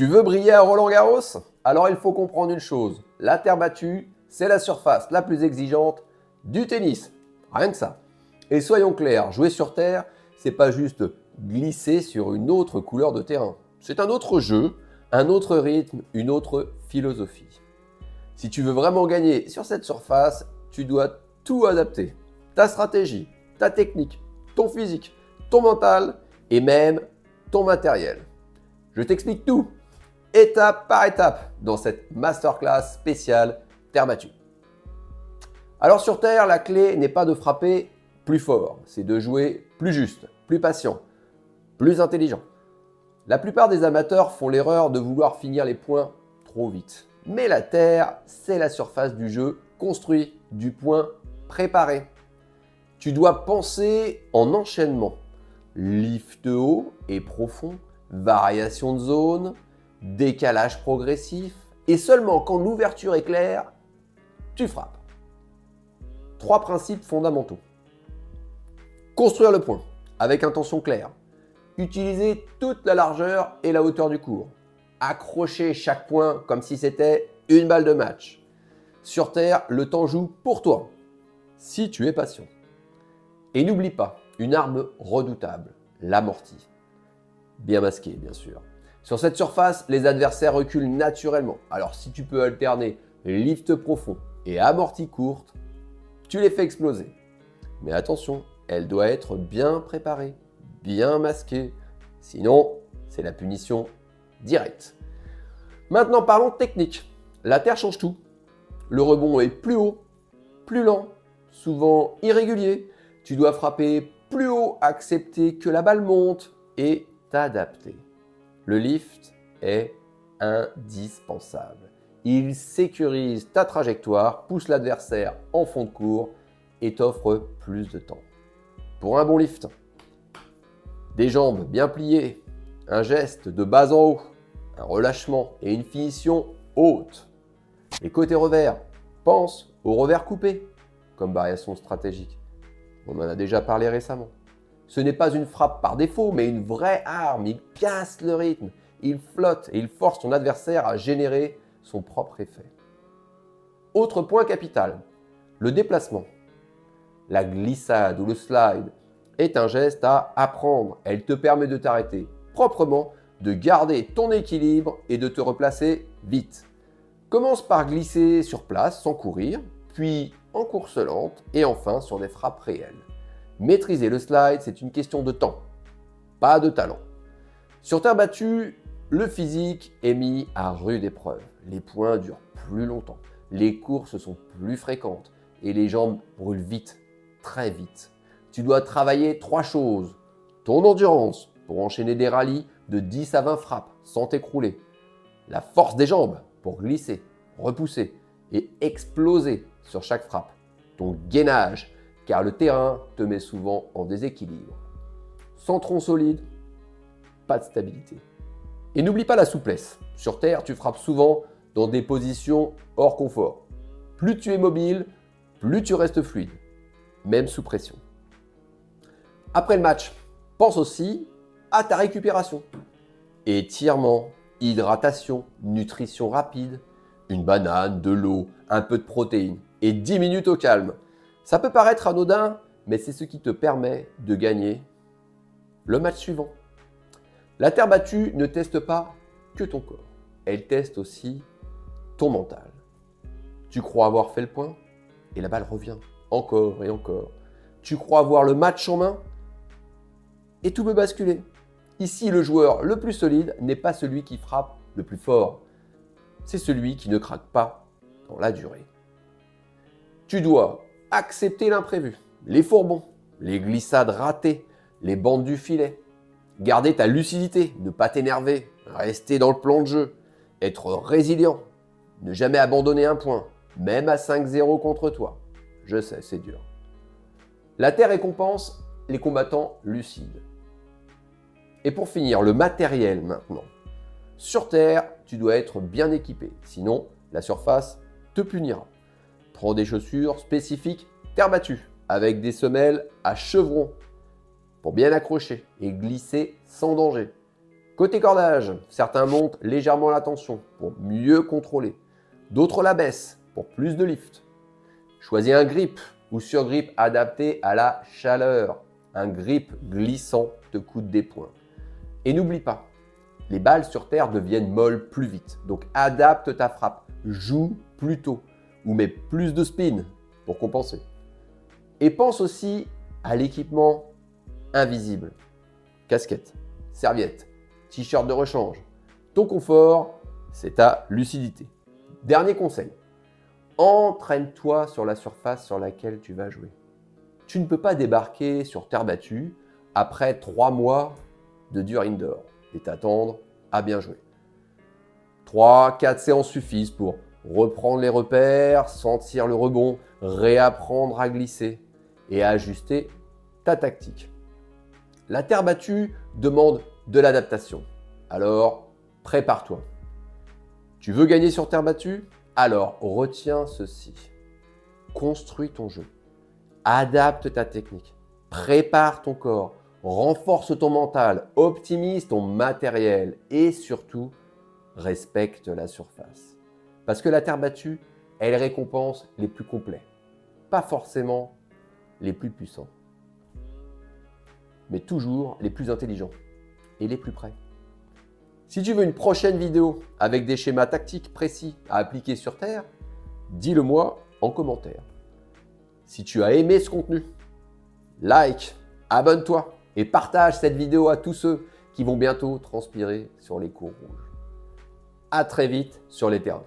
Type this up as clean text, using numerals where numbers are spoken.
Tu veux briller à Roland-Garros? Alors il faut comprendre une chose, la terre battue, c'est la surface la plus exigeante du tennis. Rien que ça. Et soyons clairs, jouer sur terre, c'est pas juste glisser sur une autre couleur de terrain. C'est un autre jeu, un autre rythme, une autre philosophie. Si tu veux vraiment gagner sur cette surface, tu dois tout adapter. Ta stratégie, ta technique, ton physique, ton mental et même ton matériel. Je t'explique tout, étape par étape, dans cette masterclass spéciale terre battue. Alors sur terre, la clé n'est pas de frapper plus fort, c'est de jouer plus juste, plus patient, plus intelligent. La plupart des amateurs font l'erreur de vouloir finir les points trop vite. Mais la terre, c'est la surface du jeu construit, du point préparé. Tu dois penser en enchaînement. Lift haut et profond, variation de zone, décalage progressif, et seulement quand l'ouverture est claire, tu frappes. 3 principes fondamentaux. Construire le point avec intention claire. Utiliser toute la largeur et la hauteur du court. Accrocher chaque point comme si c'était une balle de match. Sur terre, le temps joue pour toi, si tu es patient. Et n'oublie pas, une arme redoutable, l'amorti. Bien masqué, bien sûr. Sur cette surface, les adversaires reculent naturellement. Alors si tu peux alterner lift profond et amorti courte, tu les fais exploser. Mais attention, elle doit être bien préparée, bien masquée. Sinon, c'est la punition directe. Maintenant, parlons technique. La terre change tout. Le rebond est plus haut, plus lent, souvent irrégulier. Tu dois frapper plus haut, accepter que la balle monte et t'adapter. Le lift est indispensable. Il sécurise ta trajectoire, pousse l'adversaire en fond de court et t'offre plus de temps. Pour un bon lift, des jambes bien pliées, un geste de bas en haut, un relâchement et une finition haute. Les côtés revers, pense au revers coupé comme variation stratégique. On en a déjà parlé récemment. Ce n'est pas une frappe par défaut, mais une vraie arme. Il casse le rythme, il flotte et il force ton adversaire à générer son propre effet. Autre point capital, le déplacement. La glissade ou le slide est un geste à apprendre. Elle te permet de t'arrêter proprement, de garder ton équilibre et de te replacer vite. Commence par glisser sur place sans courir, puis en course lente et enfin sur des frappes réelles. Maîtriser le slide, c'est une question de temps, pas de talent. Sur terre battue, le physique est mis à rude épreuve. Les points durent plus longtemps, les courses sont plus fréquentes et les jambes brûlent vite, très vite. Tu dois travailler 3 choses. Ton endurance pour enchaîner des rallyes de 10 à 20 frappes sans t'écrouler. La force des jambes pour glisser, repousser et exploser sur chaque frappe. Ton gainage, car le terrain te met souvent en déséquilibre. Sans tronc solide, pas de stabilité. Et n'oublie pas la souplesse. Sur terre, tu frappes souvent dans des positions hors confort. Plus tu es mobile, plus tu restes fluide, même sous pression. Après le match, pense aussi à ta récupération. Étirement, hydratation, nutrition rapide, une banane, de l'eau, un peu de protéines et 10 minutes au calme. Ça peut paraître anodin, mais c'est ce qui te permet de gagner le match suivant. La terre battue ne teste pas que ton corps, elle teste aussi ton mental. Tu crois avoir fait le point et la balle revient encore et encore. Tu crois avoir le match en main et tout peut basculer. Ici, le joueur le plus solide n'est pas celui qui frappe le plus fort, c'est celui qui ne craque pas dans la durée. Tu dois accepter l'imprévu, les fourbons, les glissades ratées, les bandes du filet. Garder ta lucidité, ne pas t'énerver, rester dans le plan de jeu, être résilient, ne jamais abandonner un point, même à 5-0 contre toi. Je sais, c'est dur. La terre récompense les combattants lucides. Et pour finir, le matériel maintenant. Sur terre, tu dois être bien équipé, sinon la surface te punira. Prends des chaussures spécifiques terre battue, avec des semelles à chevrons pour bien accrocher et glisser sans danger. Côté cordage, certains montent légèrement la tension pour mieux contrôler. D'autres la baissent pour plus de lift. Choisis un grip ou surgrip adapté à la chaleur. Un grip glissant te coûte des points. Et n'oublie pas, les balles sur terre deviennent molles plus vite. Donc adapte ta frappe, joue plus tôt ou mets plus de spin pour compenser. Et pense aussi à l'équipement invisible. Casquette, serviette, t-shirt de rechange. Ton confort, c'est ta lucidité. Dernier conseil, entraîne-toi sur la surface sur laquelle tu vas jouer. Tu ne peux pas débarquer sur terre battue après 3 mois de dur indoor et t'attendre à bien jouer. 3-4 séances suffisent pour reprendre les repères, sentir le rebond, réapprendre à glisser et à ajuster ta tactique. La terre battue demande de l'adaptation. Alors, prépare-toi. Tu veux gagner sur terre battue? Alors, retiens ceci. Construis ton jeu. Adapte ta technique. Prépare ton corps. Renforce ton mental. Optimise ton matériel. Et surtout, respecte la surface. Parce que la terre battue, elle récompense les plus complets. Pas forcément les plus puissants. Mais toujours les plus intelligents et les plus prêts. Si tu veux une prochaine vidéo avec des schémas tactiques précis à appliquer sur terre, dis-le moi en commentaire. Si tu as aimé ce contenu, like, abonne-toi et partage cette vidéo à tous ceux qui vont bientôt transpirer sur les cours rouges. À très vite sur les terrains.